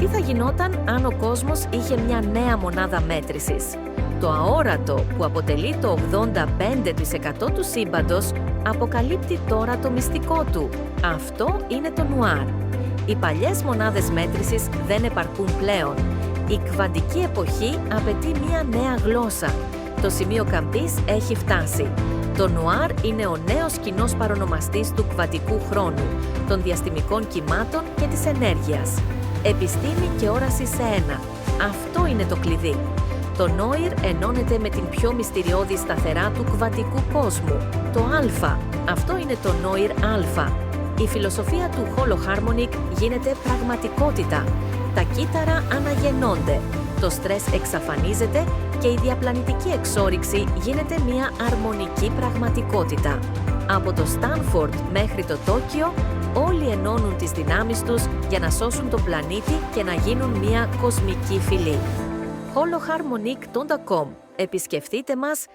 Τι θα γινόταν αν ο κόσμος είχε μια νέα μονάδα μέτρησης? Το αόρατο, που αποτελεί το 85% του σύμπαντος, αποκαλύπτει τώρα το μυστικό του. Αυτό είναι το νουάρ. Οι παλιές μονάδες μέτρησης δεν επαρκούν πλέον. Η κβαντική εποχή απαιτεί μια νέα γλώσσα. Το σημείο καμπής έχει φτάσει. Το νουάρ είναι ο νέος κοινός παρονομαστής του κβαντικού χρόνου, των διαστημικών κυμάτων και της ενέργειας. Επιστήμη και όραση σε ένα. Αυτό είναι το κλειδί. Το νόηρ ενώνεται με την πιο μυστηριώδη σταθερά του κβαντικού κόσμου, το α. Αυτό είναι το νόηρ α. Η φιλοσοφία του Holo-Harmonic γίνεται πραγματικότητα. Τα κύτταρα αναγεννώνται. Το στρες εξαφανίζεται και η διαπλανητική εξόρυξη γίνεται μια αρμονική πραγματικότητα. Από το Στάνφορντ μέχρι το Τόκιο, όλοι ενώνουν τις δυνάμεις τους για να σώσουν τον πλανήτη και να γίνουν μια κοσμική φυλή. holoharmonic.com. Επισκεφτείτε μας